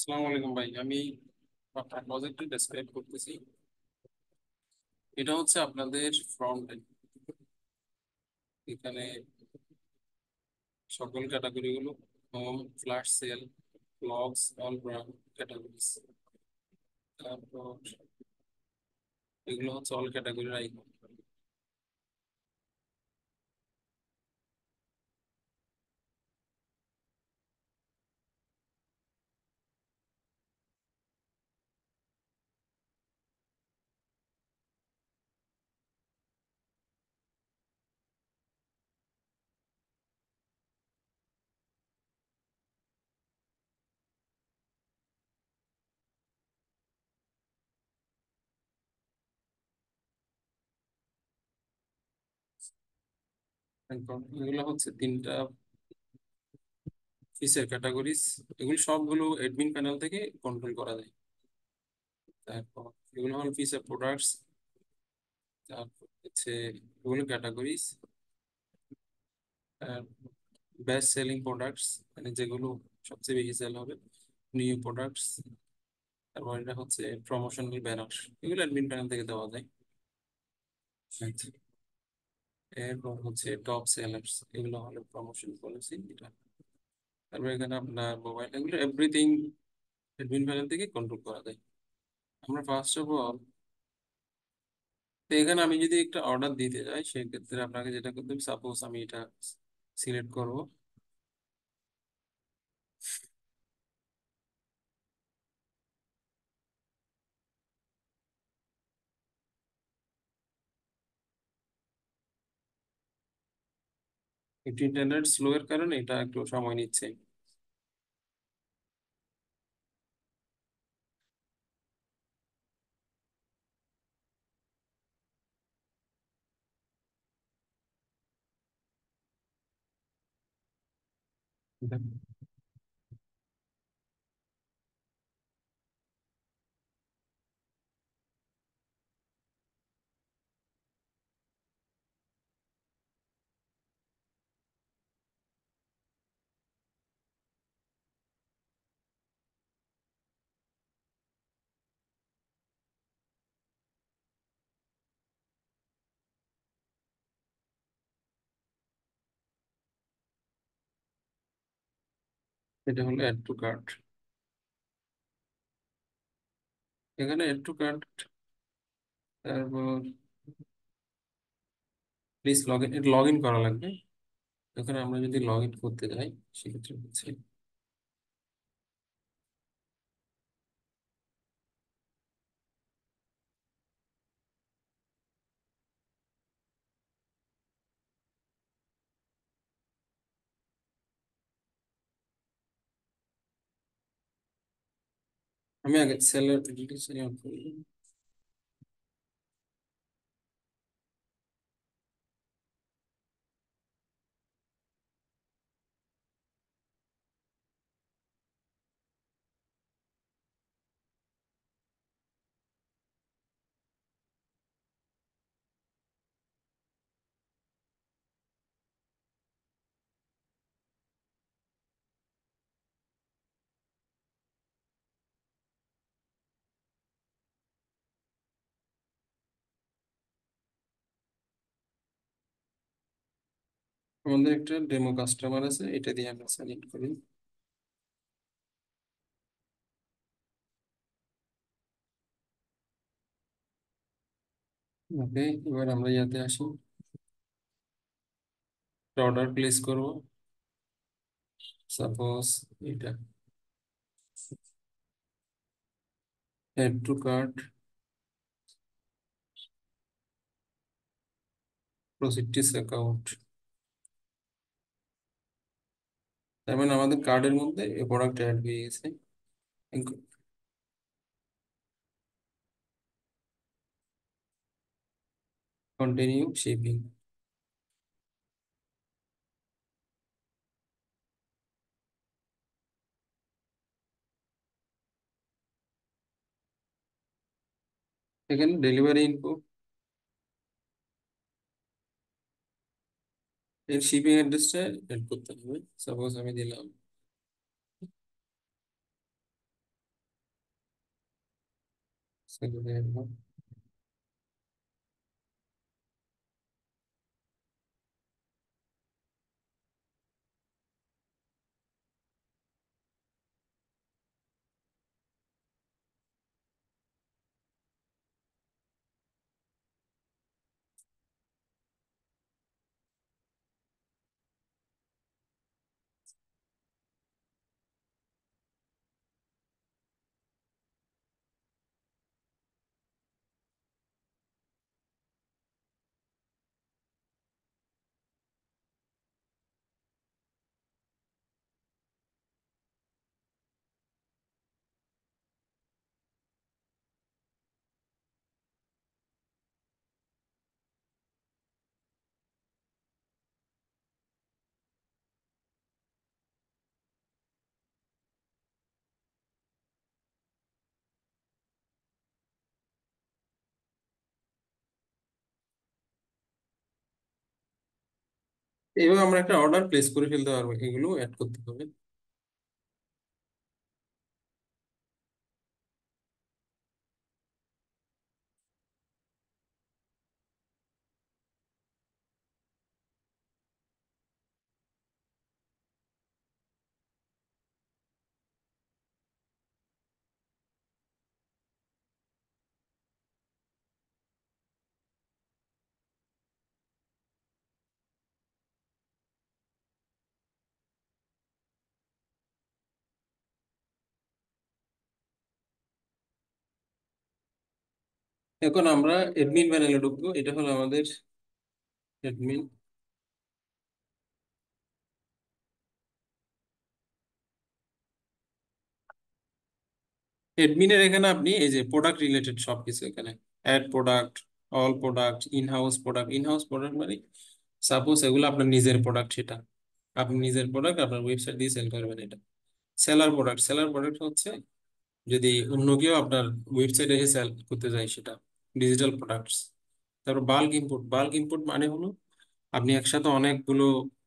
আসসালামু আলাইকুম ভাই। আমি আপনার প্রজেক্টটি ডেসক্রাইব করতেছি। এটা হচ্ছে আপনাদের ফ্রন্ট এন্ড। এখানে সকল ক্যাটাগরি গুলো home, flash sale, blogs, all categories. তারপর এগুলো হচ্ছে অল ক্যাটাগরির আইকন। তারপর এগুলো হচ্ছে তিনটা ফিসের ক্যাটাগরিজ। এগুলো সবগুলো অ্যাডমিন প্যানেল থেকে কন্ট্রোল করা যায়। তারপর এগুলো হলো ফিসের প্রোডাক্টস। তারপর হচ্ছে এগুলো ক্যাটাগরিজ। বেস্ট সেলিং প্রোডাক্টস, মানে যেগুলো সবচেয়ে বেশি সেল হবে। New products. তারপর এটা হচ্ছে প্রমোশনাল ব্যানার। এগুলো অ্যাডমিন প্যানেল থেকে দেওয়া যায়। আচ্ছা। এরপর হচ্ছে টপ সেলার্স, এগুলো হলো প্রমোশন পলিসি এটা। তারপর এখানে আপনার মোবাইল, এগুলো এভরিথিং অ্যাডমিন প্যানেল থেকে কন্ট্রোল করা যায়। আমরা ফার্স্ট অফ অল, তো এখানে আমি যদি একটা অর্ডার দিতে যাই সেক্ষেত্রে আপনাকে যেটা করতে হবে, সাপোজ আমি এটা সিলেক্ট করব। একটু ইন্টারনেট স্লো এর কারণে এটা একটু সময় নিচ্ছে। এটা হলো অ্যাড টু কার্ট। এখানে অ্যাড টু কার্ট, তারপর প্লিজ লগ ইন করা লাগবে। এখানে আমরা যদি লগ ইন করতে যাই সেক্ষেত্রে হচ্ছে আমি আগে সেলার ডিটেলস অন করি। আমাদের একটা ডেমো কাস্টমার আছে, এটা দিয়ে আমরা সাইন করি। ওকে, এবার আমরা ইয়াতে আসি, অর্ডার প্লেস করব। সাপোজ এটা add to cart, proceed to account. তার মানে আমাদের কার্ডের মধ্যে এই প্রোডাক্ট অ্যাড হয়ে গেছে। Continue shipping. এখানে ডেলিভারি ইনফো, এর শিপিং অ্যাড্রেসটা এড করতে হবে। সাপোজ আমি দিলাম এবার আমরা একটা অর্ডার প্লেস করে ফেলতে পারবো, এগুলো অ্যাড করতে হবে। এখন আমরা এডমিন প্যানেলে ঢুকবো, এটা হলো আমাদের এডমিন। এডমিনের এখানে আপনি এই যে প্রোডাক্ট রিলেটেড সবকিছু এখানে, add product, all product, in house product মানে সাপোজ এগুলো আপনার নিজের প্রোডাক্ট, সেটা আপনি নিজের প্রোডাক্ট আপনার ওয়েবসাইট দিয়ে সেল করবেন। এটা সেলার প্রোডাক্ট হচ্ছে যদি অন্য কেউ আপনার ওয়েবসাইটে এসে সেল করতে যায়, সেটা ডিজিটাল প্রোডাক্টস। তারপর বাল্ক ইনপুট মানে হলো আপনি একসাথে অনেকগুলো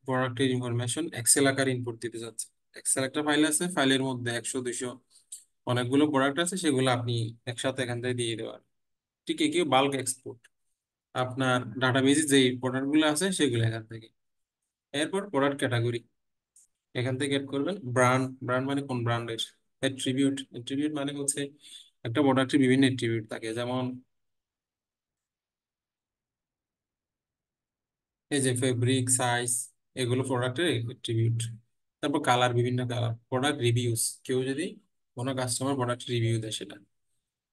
প্রোডাক্টের ইনফরমেশন এক্সেল আকারে ইনপুট দিতে চাচ্ছেন। এক্সেল একটা ফাইল আছে, ফাইলের মধ্যে 100 200 অনেকগুলো প্রোডাক্ট আছে, সেগুলো আপনি একসাথে এখান থেকে দিয়ে দেওয়ার। ঠিক কি বাল্ক এক্সপোর্ট, আপনার ডাটাবেজে যে প্রোডাক্ট গুলো আছে সেগুলো এখান থেকে। এরপর প্রোডাক্ট ক্যাটাগরি এখান থেকে এড করবেন। ব্র্যান্ড মানে কোন ব্র্যান্ডের। এট্রিবিউট মানে হচ্ছে একটা প্রোডাক্টের বিভিন্ন এট্রিবিউট থাকে, যেমন এই যে ফেব্রিক, সাইজ, এগুলো প্রোডাক্টের এট্রিবিউট। তারপর কালার, বিভিন্ন কালার। প্রোডাক্ট রিভিউস, কেউ যদি কোনো কাস্টমার প্রোডাক্ট রিভিউ দেয় সেটা।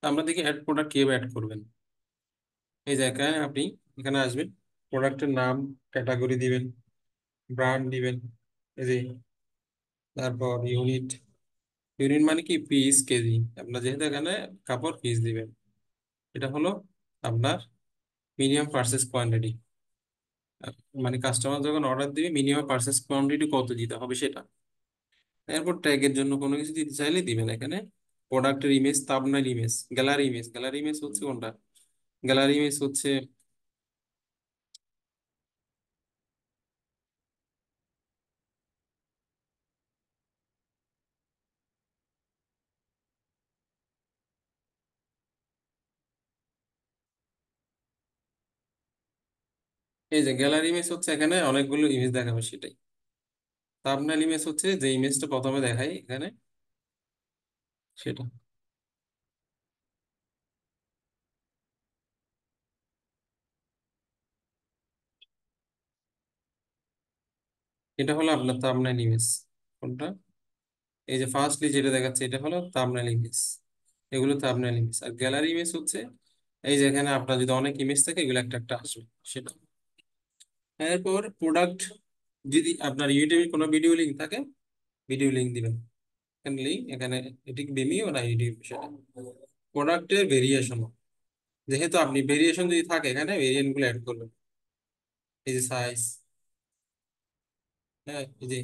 তো আমরা দেখি অ্যাড প্রোডাক্ট কিভাবে অ্যাড করবেন। এই যে এখানে আপনি এখানে আসবেন, প্রোডাক্টের নাম, ক্যাটাগরি দিবেন, ব্র্যান্ড দিবেন, এই যে তারপর ইউনিট মানে কি পিস, কেজি। আপনার যেহেতু এখানে কাপড় পিস দিবেন, এটা হলো আপনার মিনিমাম পার্চেস কোয়ান্টিটি, মানে কাস্টমার যখন অর্ডার দিবে মিনিমাম পার্চেস কোয়ান্টিটি কত দিতে হবে সেটা। এরপর ট্যাগের জন্য কোনো কিছু দিতে চাইলে দিবেন এখানে। প্রোডাক্টের image, thumbnail image, gallery image হচ্ছে কোনটা, গ্যালারি ইমেজ হচ্ছে এই যে গ্যালারি ইমেজ হচ্ছে এখানে অনেকগুলো ইমেজ দেখাবে সেটাই। থাম্বনেইল ইমেজ হচ্ছে যে ইমেজটা প্রথমে দেখাই এখানে, সেটা। এটা হলো আপনার থাম্বনেইল ইমেজ। কোনটা, এই যে ফার্স্টলি যেটা দেখাচ্ছে এটা হলো থাম্বনেইল ইমেজ। এগুলো থাম্বনেইল ইমেজ। আর গ্যালারি ইমেজ হচ্ছে এই যে এখানে আপনার যদি অনেক ইমেজ থাকে এগুলো একটা একটা আসবে, সেটা। এরপর প্রোডাক্ট, যদি আপনার ইউটিউবে কোনো ভিডিও লিঙ্ক থাকে, ভিডিও লিঙ্ক দিবেন। এখানে লিঙ্ক, এখানে এটি ভিমিও না ইউটিউব, সেটা। প্রোডাক্টের ভেরিয়েশন, যেহেতু আপনি ভেরিয়েশন যদি থাকে এখানে ভেরিয়েন্ট গুলো অ্যাড করবেন। এই যে সাইজ, হ্যাঁ এই যে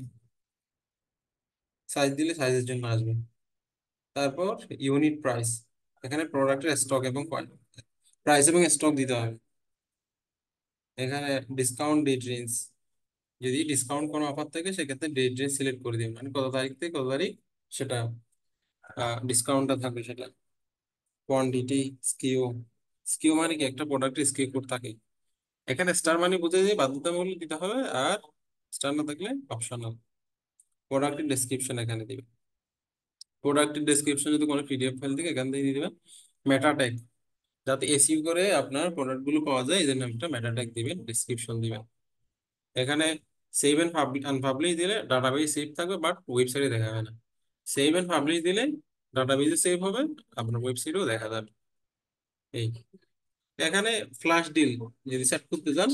সাইজ দিলে সাইজের জন্য আসবে। তারপর ইউনিট প্রাইস, এখানে প্রোডাক্টের স্টক এবং প্রাইস এবং স্টক দিতে হবে। এখানে ডিসকাউন্ট ডেট রেঞ্জ, যদি ডিসকাউন্ট কোনো অফার থাকে সেক্ষেত্রে ডেট রেঞ্জ সিলেক্ট করে দিন, মানে কত তারিখ থেকে কত তারিখ সেটা ডিসকাউন্টটা থাকবে সেটা। Quantity, skew. স্কিউ মানে কি, একটা প্রোডাক্টের স্কিউ কোড থাকে। এখানে স্টার মানে বুঝে যে বাধ্যতামূলক দিতে হবে, আর স্টার না থাকলে অপশনাল। প্রোডাক্টের ডেসক্রিপশন এখানে দিবে। প্রোডাক্টের ডেসক্রিপশন যদি কোনো পিডিএফ ফাইল থেকে এখান থেকে দিয়ে দিবেন। মেটা ট্যাগ, যাতে এসইও করে আপনার প্রোডাক্ট গুলো পাওয়া যায়, এই জন্য একটা মেটা ট্যাগ দিবেন, ডেসক্রিপশন দিবেন। এখানে সেভ এন্ড আনপাবলিশ দিলে ডাটাবেজ সেভ থাকবে, বাট ওয়েবসাইটে দেখাবে না। সেভ এন্ড পাবলিশ দিলে ডাটাবেজে সেভ হবে, আপনার ওয়েবসাইটেও দেখা যাবে। এই এখানে ফ্ল্যাশ ডিল যদি সেট করতে চান,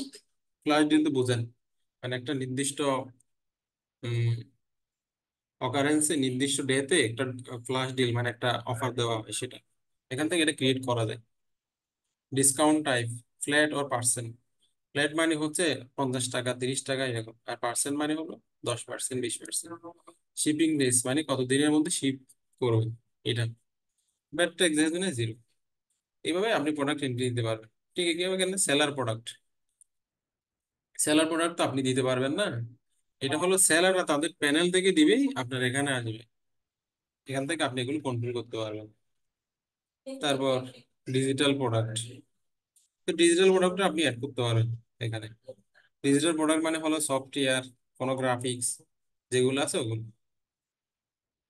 ফ্ল্যাশ ডিল তো বোঝেন, মানে একটা নির্দিষ্ট অকারেন্সে নির্দিষ্ট ডেতে একটা ফ্ল্যাশ ডিল মানে একটা অফার দেওয়া হয়, সেটা এখান থেকে এটা ক্রিয়েট করা যায়। Discount type, flat or percent. Flat মানে হচ্ছে 50 টাকা, 30 টাকা এরকম, আর পার্সেন্ট মানে হলো 10%, 20%। শিপিং ডেজ মানে কত দিনের মধ্যে শিপ করবে, এটা। ব্যাট ট্যাক্স মানে 0। এইভাবে আপনি প্রোডাক্ট এন্ট্রি দিতে পারবেন। ঠিক আছে, কিভাবে কেন সেলার প্রোডাক্ট। সেলার প্রোডাক্ট তো আপনি দিতে পারবেন না, এটা হলো সেলাররা তাদের প্যানেল থেকে দিবেই, আপনার এখানে আসবে। এখান থেকে আপনি এগুলো কন্ট্রোল করতে পারবেন। তারপর ডিজিটাল প্রোডাক্ট, তো ডিজিটাল প্রোডাক্ট আপনি অ্যাড করতে পারবেন এখানে। ডিজিটাল প্রোডাক্ট মানে হলো সফটওয়্যার, কোনো গ্রাফিক্স যেগুলো আছে ওগুলো।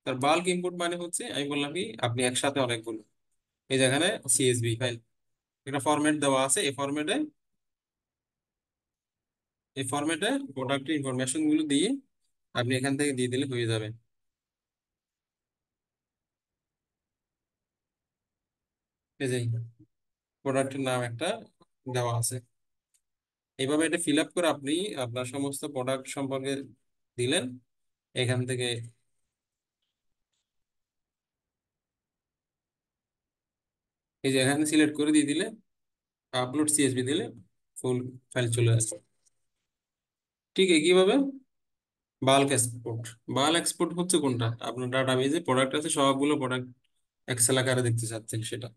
তার বাল্ক ইনপুট মানে হচ্ছে, আমি বললাম কি, আপনি একসাথে অনেকগুলো, এই যেখানে সিএসভি ফাইল, একটা ফরম্যাট দেওয়া আছে, এই ফরম্যাটে প্রোডাক্টের ইনফরমেশন গুলো দিয়ে আপনি এখান থেকে দিয়ে দিলে হয়ে যাবে। এই যে প্রোডাক্টের নাম একটা দেওয়া আছে, এইভাবে এটা ফিল আপ করে আপনি আপনার সমস্ত প্রোডাক্ট সম্পর্কে দিলেন এখান থেকে। এই যে এখানে সিলেক্ট করে দিয়ে দিলে, আপলোড সিএসভি দিলে ফুল ফাইল চলে আসবে। ঠিক একইভাবে বাল্ক এক্সপোর্ট। বাল্ক এক্সপোর্ট হচ্ছে কোনটা, আপনার ডাটাবেজে প্রোডাক্ট আছে, সবগুলো প্রোডাক্ট এক্সেল আকারে দেখতে চাচ্ছেন সেটা।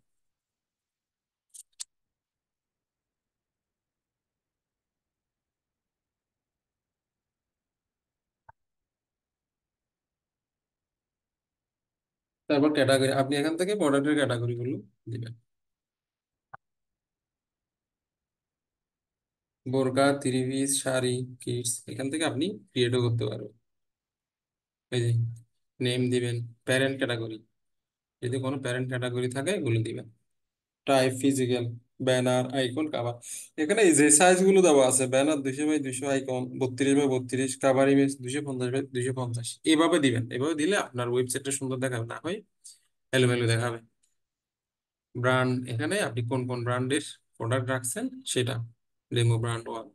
তারপর ক্যাটাগরি, আপনি এখান থেকে প্রোডাক্টের ক্যাটাগরি গুলো দিবেন। বোরকা, থ্রি পিস, শাড়ি, কিডস, এখান থেকে আপনি ক্রিয়েটও করতে পারবেন। এই যে নেম দিবেন, প্যারেন্ট ক্যাটাগরি, যদি কোনো প্যারেন্ট ক্যাটাগরি থাকে এগুলো দিবেন। Type physical, banner, icon, cover. এখানে এই যে সাইজ গুলো দেওয়া আছে, banner 200 by 200, icon 32 by 32, cover image 250 by 250, এইভাবে দিবেন। এভাবে দিলে আপনার ওয়েবসাইটটা সুন্দর দেখাবে, না হয় এলোমেলো দেখাবে। ব্র্যান্ড, এখানে আপনি কোন কোন ব্র্যান্ডের প্রোডাক্ট রাখছেন সেটা, ডেমো ব্র্যান্ড 1,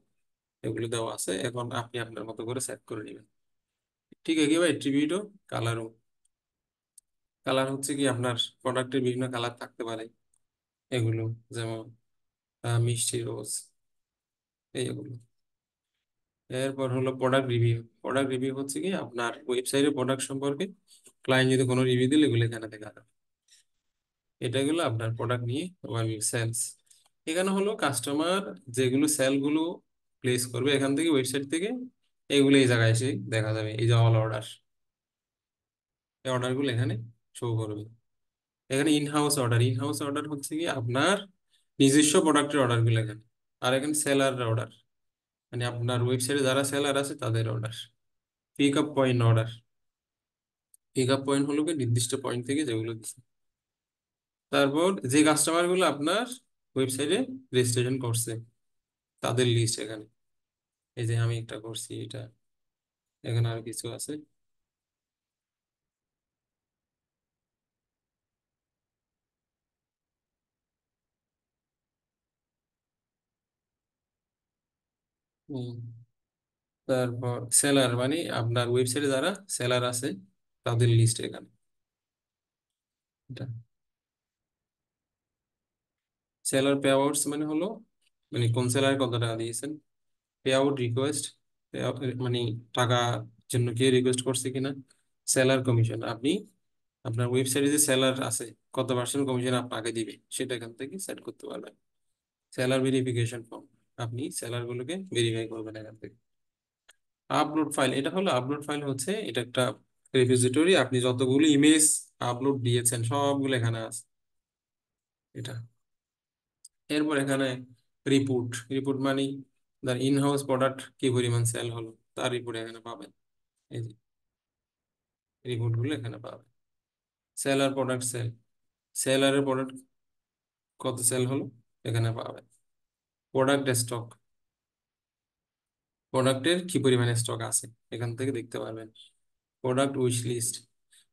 এগুলো দেওয়া আছে। এখন আপনি আপনার মতো করে সেট করে নেবেন। ঠিক আছে ভাই, অ্যাট্রিবিউটও, কালারও। কালার হচ্ছে কি, আপনার প্রোডাক্টের বিভিন্ন কালার থাকতে পারে এগুলো, যেমন মিষ্টি রোজ, এইগুলো। এরপর হলো প্রোডাক্ট রিভিউ। প্রোডাক্ট রিভিউ হচ্ছে কি, আপনার ওয়েবসাইটে প্রোডাক্ট সম্পর্কে ক্লায়েন্ট যদি কোনো রিভিউ দিলে এগুলো এখানে দেখা যাবে। এটা গেলো আপনার প্রোডাক্ট নিয়ে সেলস। এখানে হলো কাস্টমার যেগুলো সেলগুলো প্লেস করবে এখান থেকে, ওয়েবসাইট থেকে, এগুলো এই জায়গায় এসে দেখা যাবে। এই যে অল অর্ডার, এই অর্ডারগুলো এখানে শো করবে। এখানে ইনহাউস অর্ডার, ইনহাউস অর্ডার হচ্ছে কি আপনার নিজস্ব প্রোডাক্টের অর্ডারগুলো এখানে। আর এখানে সেলার অর্ডার, মানে আপনার ওয়েবসাইটে যারা সেলার আছে তাদের order. Pick up point order, pick up point হলো কি নির্দিষ্ট পয়েন্ট থেকে যেগুলো দিচ্ছে। তারপর যে কাস্টমার গুলো আপনার ওয়েবসাইটে রেজিস্ট্রেশন করছে তাদের লিস্ট এখানে। এই যে আমি একটা করছি এটা, এখানে আর কিছু আছে। হুম। তারপর সেলার মানে আপনার ওয়েবসাইটে যারা সেলার আছে তাদের লিস্ট এখানে, এটা। সেলার পে আউটস মানে হলো, মানে কোন সেলার কত টাকা দিয়েছেন। পে আউট রিকোয়েস্ট, মানে টাকা জন্য কে রিকোয়েস্ট করছে কিনা। সেলার কমিশন, আপনি আপনার ওয়েবসাইটে যে সেলার আছে কত পার্সেন্ট কমিশন আপনাকে দিবে সেটা এখান থেকে সেট করতে পারবেন। সেলার ভেরিফিকেশন ফর্ম, আপনি সেলার গুলোকে ভেরিফাই করবেন এখান থেকে। আপলোড ফাইল, এটা হলো আপলোড ফাইল হচ্ছে, এটা একটা রেপোজিটরি, আপনি যতগুলো ইমেজ আপলোড দিয়েছেন সবগুলো এখানে আছে। এটা। এরপর এখানে রিপোর্ট। রিপোর্ট মানে তার ইন হাউস প্রোডাক্ট কি পরিমাণ সেল হলো তার রিপোর্ট এখানে পাবেন। এই যে রিপোর্ট গুলো এখানে পাবেন। সেলার প্রোডাক্ট সেল, সেলারের প্রোডাক্ট কত সেল হলো এখানে পাবেন। প্রোডাক্ট স্টক, প্রোডাক্টের কি পরিমাণে স্টক আছে এখান থেকে দেখতে পারবেন। Product wish list,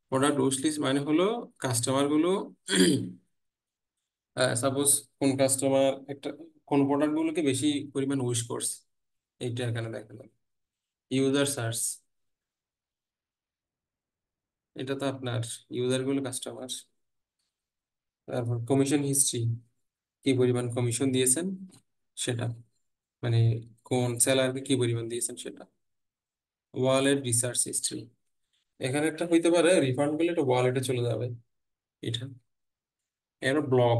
product wish list মানে হলো কাস্টমার গুলো সাপোজ কোন কাস্টমার একটা কোন প্রোডাক্ট গুলোকে বেশি পরিমাণ উইশ করছে এইটা এখানে দেখা যাবে। ইউজার সার্চ, এটা তো আপনার ইউজার গুলো কাস্টমার। তারপর কমিশন হিস্ট্রি, কি পরিমাণ কমিশন দিয়েছেন সেটা, মানে কোন সেলারকে কি পরিমাণ দিয়েছেন সেটা। ওয়ালেট রিসার্চ হিস্ট্রি, এখানে একটা হইতে পারে রিফান্ড করলে এটা ওয়ালেটে চলে যাবে এটা। এর ব্লগ,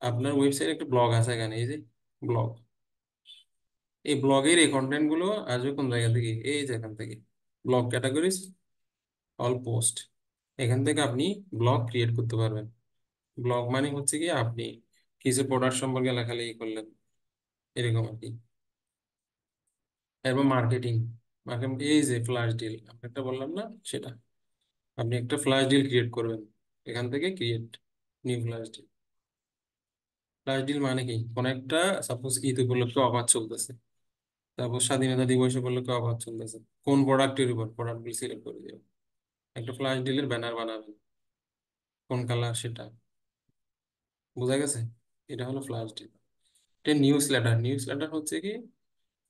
আপনার ওয়েবসাইটে একটা ব্লগ আছে এখানে, এই যে ব্লগ, এই ব্লগের এই কন্টেন্ট গুলো আসবে কোন জায়গা থেকে, এই যে এখান থেকে ব্লগ ক্যাটাগরিজ, অল পোস্ট, এখান থেকে আপনি ব্লগ ক্রিয়েট করতে পারবেন। ব্লগ মানে হচ্ছে কি আপনি কিছু প্রোডাক্ট সম্পর্কে লেখালেখি করলেন এরকম আর কি। এরপর মার্কেটিং, মার্কেটিং এই যে ফ্ল্যাশ ডিল আমি একটা বললাম না সেটা, আপনি একটা ফ্ল্যাশ ডিল ক্রিয়েট করবেন এখান থেকে, create new flash deal. Flash deal মানে কি কোন একটা সাপোজ ঈদ উপলক্ষে অফার চলতেছে, তারপর স্বাধীনতা দিবস উপলক্ষে অফার চলতেছে, কোন প্রোডাক্টের উপর প্রোডাক্টগুলো সিলেক্ট করে দেবেন, একটা ফ্ল্যাশ ডিলের ব্যানার বানাবেন, কোন কালার সেটা, বোঝা গেছে। এটা হলো ফ্ল্যাশ ডিল। এটা নিউজ লেটার, নিউজ লেটার হচ্ছে কি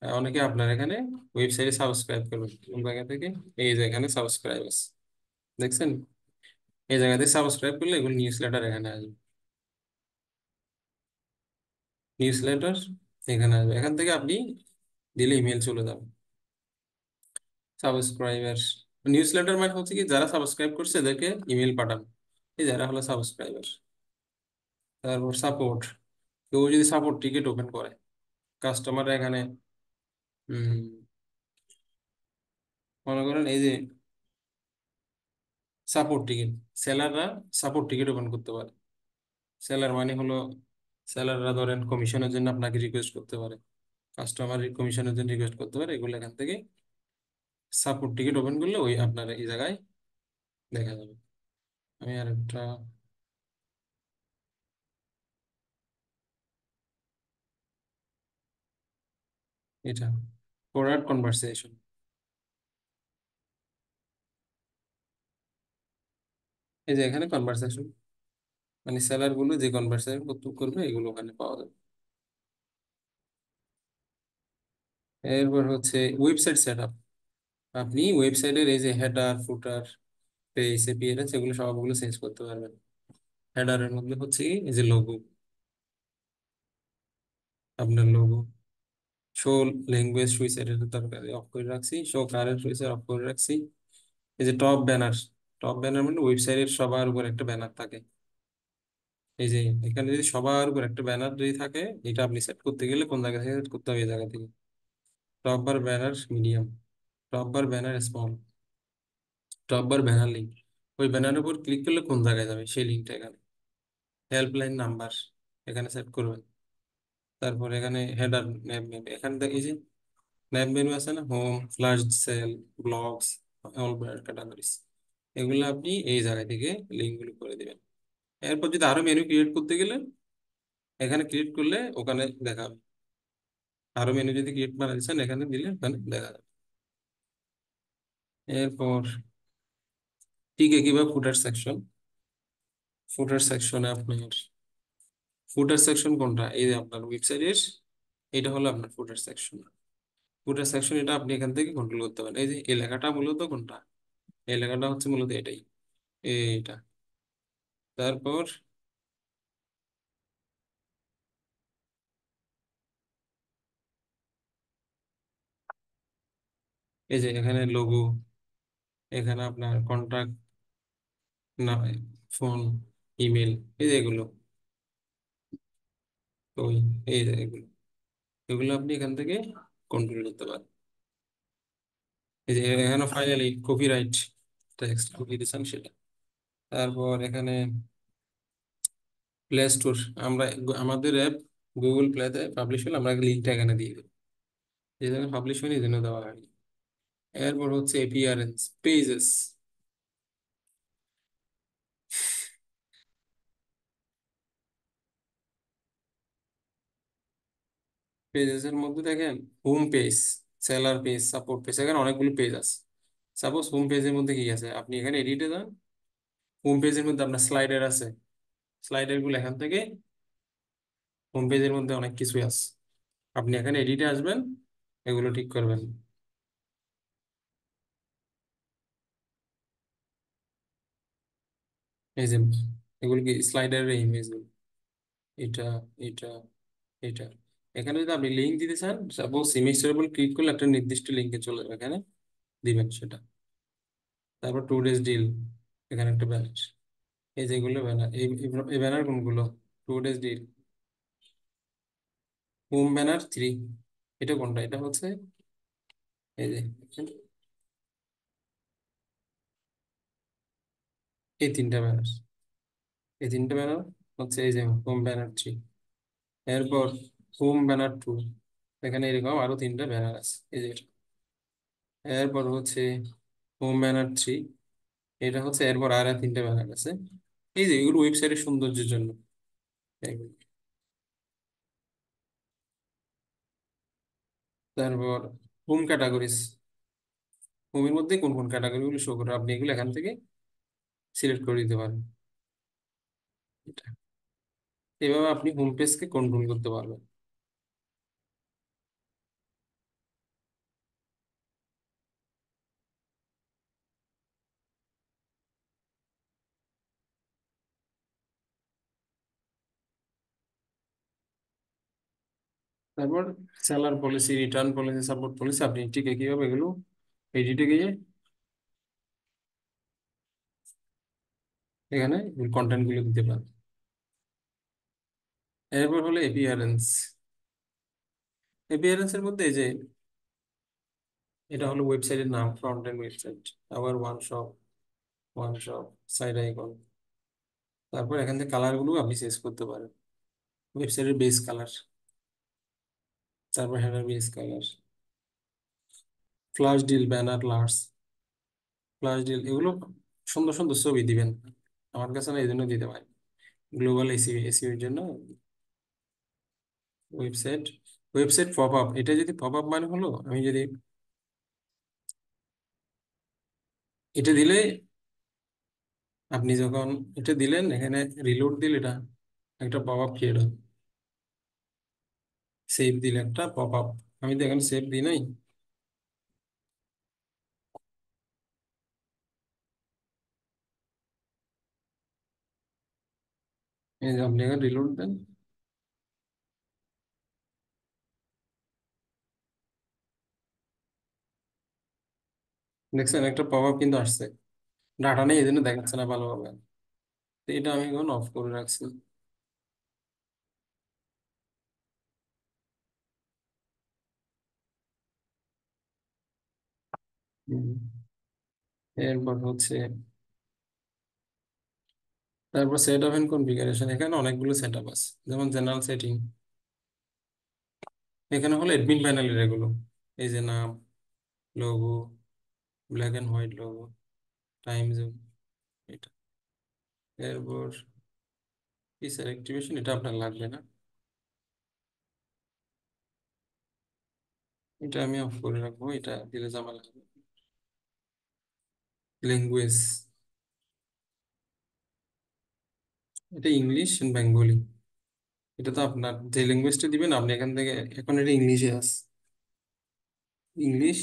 অনেকে আপনার এখানে ওয়েবসাইটে সাবস্ক্রাইব করবেন কোন জায়গা থেকে, এই যে এখানে সাবস্ক্রাইব আছে দেখছেন, এই জায়গাতে সাবস্ক্রাইব করলে এগুলো নিউজ লেটার এখানে আসবে। নিউজ লেটার এখানে আসবে, এখান থেকে আপনি দিলে ইমেল চলে যাবে। সাবস্ক্রাইবার, নিউজ লেটার মানে হচ্ছে কি যারা সাবস্ক্রাইব করছে এদেরকে ইমেল পাঠানো, এই যারা হলো সাবস্ক্রাইবার। তারপর সাপোর্ট, কেউ যদি সাপোর্ট টিকেট ওপেন করে কাস্টমার এখানে, হম, মনে করেন এই যে সাপোর্ট টিকেট, সেলাররা সাপোর্ট টিকেট ওপেন করতে পারে। সেলার মানে হলো সেলাররা ধরেন কমিশনের জন্য আপনাকে রিকোয়েস্ট করতে পারে, কাস্টমার কমিশনের জন্য রিকোয়েস্ট করতে পারে, এগুলো এখান থেকে সাপোর্ট টিকিট ওপেন করলে ওই আপনার এই জায়গায় দেখা যাবে। আমি আর একটা, এটা প্রোডাক্ট কনভারসেশন, এই যে এখানে কনভারসেশন মানে সেলার গুলো যে কনভারসেশন করবে এগুলো ওখানে পাওয়া যাবে। এরপর হচ্ছে ওয়েবসাইট সেট আপ, আপনি ওয়েবসাইটের এই যে হেডার ফুটার পেজ এপিআরএস এগুলো সবগুলো চেঞ্জ করতে পারবেন। হেডারের মধ্যে হচ্ছে কি এই যে লোগো, আপনার লোগো, শো ল্যাঙ্গুয়েজ সুইচ এটা দরকার অফ করে রাখছি, শো কারেন্ট সুইচ অফ করে রাখছি। এই যে টপ ব্যানার, টপ ব্যানার মানে ওয়েবসাইটের সবার উপর একটা ব্যানার থাকে, এই যে এখানে যদি সবার উপর একটা ব্যানার যদি থাকে, এটা আপনি সেট করতে গেলে কোন জায়গা থেকে সেট করতে হবে, এই জায়গা থেকে টপ বার ব্যানার মিডিয়াম, টপ বার ব্যানার স্মল, টপ বার ব্যানার লিঙ্ক, ওই ব্যানারের উপর ক্লিক করলে কোন জায়গায় যাবে সেই লিঙ্কটা এখানে। হেল্পলাইন নাম্বার এখানে সেট করবেন। তারপর এখানে হেডার ন্যাব মেনু, এখানে এই যে ন্যাব মেনু আছে না, home flash sale blogs all categories, এগুলো আপনি এই জায়গা থেকে লিঙ্ক গুলো করে দিবেন। এরপর যদি আরো মেনু ক্রিয়েট করতে গেলে এখানে ক্রিয়েট করলে ওখানে দেখাবে, আরো মেনু যদি ক্রিয়েট বানাতে চান এখানে দিলে ওখানে দেখা যাবে। এরপর ঠিক কিভাবে ফুটার সেকশন, ফুটার সেকশনে আপনার ফুটার সেকশন কোনটা, এই যে আপনার ওয়েবসাইটের এটা হলো আপনার ফুটার সেকশন। ফুটার সেকশন এটা আপনি এখান থেকে কন্ট্রোল করতে পারেন, এই যে এই লেখাটা মূলত কোনটা, এই লেখাটা হচ্ছে মূলত এটাই, এইটা। তারপর এই যে এখানে লোগো, এখানে আপনার কন্টাক্ট না, ফোন, ইমেল, এই যে এগুলো, ওই এই যে এগুলো, এগুলো আপনি এখান থেকে কন্ট্রোল করতে পারেন। এই যে এখানে ফাইনালি কপিরাইট টেক্সট কপি দিচ্ছেন সেটা। তারপর এখানে প্লে স্টোর, আমরা আমাদের অ্যাপ গুগল প্লেতে পাবলিশ হলে আমরা লিঙ্কটা এখানে দিয়ে দেবো। এই জন্য পাবলিশ হয়নি, এই জন্য দেওয়া হয়নি। এরপর হচ্ছে এপিআরএন্স পেজেস। পেজেস এর মধ্যে দেখেন home page, seller page, support page, এখানে অনেকগুলো পেজ আছে। সাপোজ হোম পেজের মধ্যে কি আছে, আপনি এখানে এডিটে যান, হোম পেজের মধ্যে আপনার স্লাইডার আছে, স্লাইডার গুলো এখান থেকে, হোম পেজের মধ্যে অনেক কিছুই আছে। আপনি এখানে এডিটে আসবেন, এগুলো ঠিক করবেন। এই যে এগুলো কি স্লাইডারের ইমেজ, এটা, এটা, এটা। এখানে যদি আপনি লিঙ্ক দিতে চান, সাপোজ ইমেজটার উপর ক্লিক করলে একটা নির্দিষ্ট লিঙ্কে চলে যাবে, এখানে দিবেন সেটা। তারপর 2 ডেজ ডিল, এখানে একটা ব্যানার। এই যেগুলো ব্যানার, এই ব্যানার কোনগুলো? 2 ডেজ ডিল, হোম ব্যানার 3। এটা কোনটা? এটা হচ্ছে এই যে এই তিনটা ব্যানার, এই তিনটা ব্যানার হচ্ছে এই যে হোম ব্যানার 3। এরপর হোম ব্যানার 2, এখানে এরকম আরো তিনটা ব্যানার আছে, এই যে এটা। এরপর হচ্ছে হোম ব্যানার 3, এটা হচ্ছে, এরপর আর তিনটা ব্যানার আছে। এই যে এগুলো ওয়েবসাইটের সৌন্দর্যের জন্য এগুলো। তারপর হোম ক্যাটাগরিজ, হোমের মধ্যে কোন কোন ক্যাটাগরি গুলো শো করে, আপনি এগুলো এখান থেকে সিলেক্ট করে দিতে পারেন। এটা এভাবে আপনি হোম পেজকে কন্ট্রোল করতে পারবেন। তারপর seller policy, return policy, support policy, আপনি ঠিক কিভাবে এগুলো এডিটে গিয়ে এখানে কন্টেন্ট গুলো দিতে পারেন। এরপর হলো এপিয়ারেন্স। এপিয়ারেন্স এর মধ্যে এই যে এটা হলো ওয়েবসাইটের নাম, ফ্রন্ট এন্ড ওয়েবসাইট, আবার ওয়ান শপ, সাইড আইকন। তারপর এখান থেকে কালার গুলো আপনি চেঞ্জ করতে পারেন, ওয়েবসাইটের বেস কালার, তারপর header base colour, flash deal, banner large, flash deal, এগুলো সুন্দর সুন্দর ছবি দিবেন। আমার কাছে না, এই জন্য দিতে পারি। গ্লোবাল এসিও, এসিও এর জন্য। ওয়েবসাইট, ওয়েবসাইট পপ আপ, এটা যদি পপ আপ মানে হলো, আমি যদি এটা দিলে, আপনি যখন এটা দিলেন এখানে রিলোড দিলে এটা একটা পপ আপ ক্রিয়েট হবে। সেভ দিলে একটা পপ আপ, আমি তো এখানে সেভ দিই নাই। এই যে আপনি এখানে রিলোড দেন, দেখছেন একটা পপ আপ কিন্তু আসছে। ডাটা নেই এই জন্য দেখাচ্ছে না ভালোভাবে। তো এটা আমি এখন অফ করে রাখছি। হুম। এরপর হচ্ছে, তারপর সেট আপ এন্ড কনফিগারেশন, এখানে অনেকগুলো সেট আপ আছে, যেমন জেনারেল সেটিং, এখানে হলো অ্যাডমিন প্যানেলের এগুলো। এই যে নাম, logo, black and white logo, time zone, এটা। এরপর ফিচার অ্যাক্টিভেশন, এটা আপনার লাগবে না, এটা আমি অফ করে রাখবো, এটা দিলে ঝামেলা হবে। ল্যাঙ্গুয়েজ, এটা ইংলিশ বেঙ্গলি। এটা তো আপনার যে ল্যাঙ্গুয়েজটা দিবেন আপনি এখান থেকে, এখন এটা ইংলিশে আছে, ইংলিশ